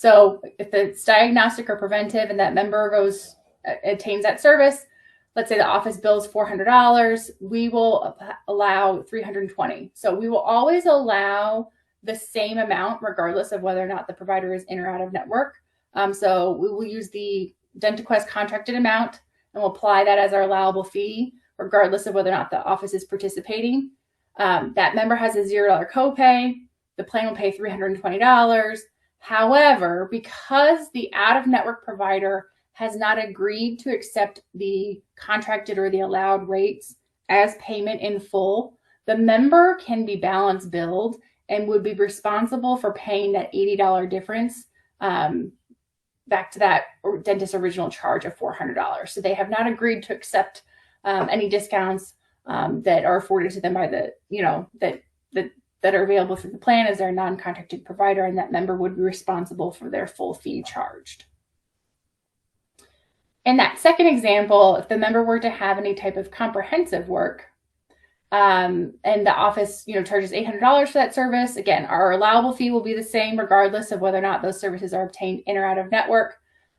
So if it's diagnostic or preventive and that member attains that service, let's say the office bills $400, we will allow $320. So we will always allow the same amount regardless of whether or not the provider is in or out of network. So we will use the DentaQuest contracted amount and we'll apply that as our allowable fee regardless of whether or not the office is participating. That member has a $0 copay. The plan will pay $320. However, because the out-of-network provider has not agreed to accept the contracted or the allowed rates as payment in full, the member can be balance billed and would be responsible for paying that $80 difference back to that dentist's original charge of $400. So they have not agreed to accept any discounts that are afforded to them by the, that are available through the plan as their non-contracted provider, and that member would be responsible for their full fee charged. In that second example, if the member were to have any type of comprehensive work, and the office, charges $800 for that service, again, our allowable fee will be the same regardless of whether or not those services are obtained in or out of network.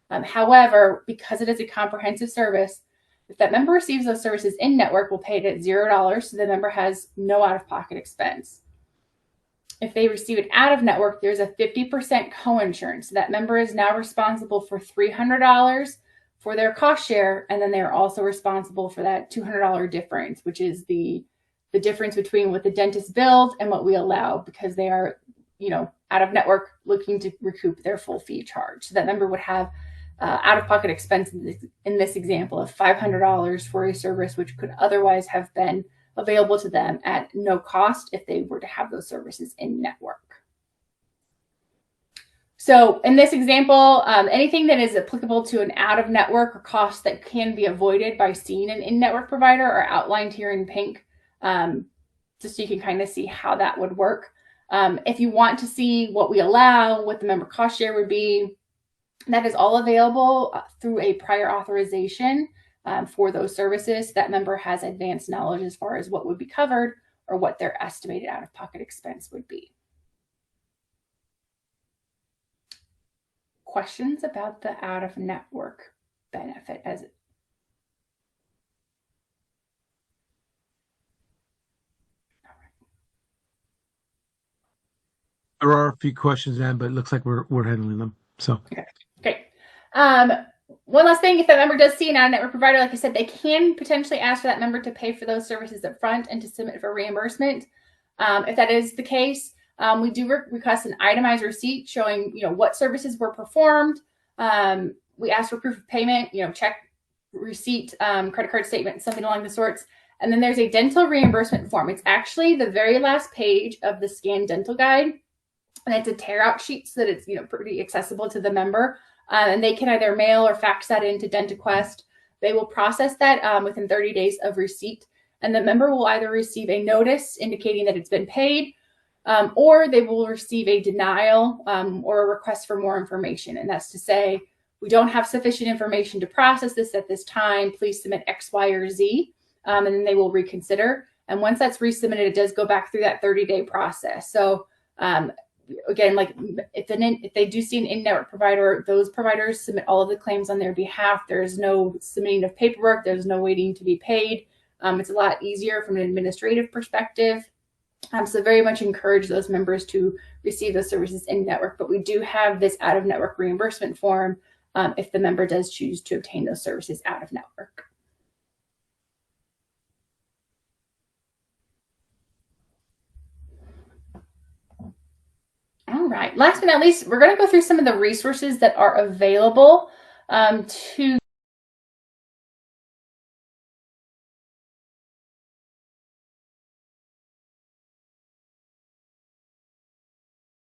However, because it is a comprehensive service, if that member receives those services in network, we'll pay it at $0, so the member has no out-of-pocket expense. If they receive it out of network, there's a 50% coinsurance. So that member is now responsible for $300 for their cost share, and then they're also responsible for that $200 difference, which is the difference between what the dentist billed and what we allow, because they are, out of network looking to recoup their full fee charge. So that member would have out-of-pocket expense in this example of $500 for a service which could otherwise have been available to them at no cost if they were to have those services in network. So in this example, anything that is applicable to an out-of-network or cost that can be avoided by seeing an in-network provider are outlined here in pink, just so you can kind of see how that would work. If you want to see what we allow, what the member cost share would be, that is all available through a prior authorization for those services. That member has advanced knowledge as far as what would be covered or what their estimated out-of-pocket expense would be. Questions about the out-of-network benefit as it? There are a few questions, Ann, but it looks like we're handling them. So okay, great. One last thing, if that member does see an out-of-network provider, like I said, they can potentially ask for that member to pay for those services up front and to submit for reimbursement. If that is the case, we do request an itemized receipt showing, what services were performed. We ask for proof of payment, check, receipt, credit card statement, something along the sorts. And then there's a dental reimbursement form. It's actually the very last page of the scanned dental guide. And it's a tear out sheet so that it's, pretty accessible to the member. And they can either mail or fax that into DentaQuest. They will process that within 30 days of receipt. And the member will either receive a notice indicating that it's been paid, or they will receive a denial or a request for more information. And that's to say, we don't have sufficient information to process this at this time. Please submit X, Y, or Z. And then they will reconsider. And once that's resubmitted, it does go back through that 30-day process. So again, like if they do see an in-network provider, those providers submit all of the claims on their behalf. There's no submitting of paperwork. There's no waiting to be paid. It's a lot easier from an administrative perspective. So very much encourage those members to receive those services in network, but we do have this out-of-network reimbursement form if the member does choose to obtain those services out of network. All right, last but not least, we're going to go through some of the resources that are available to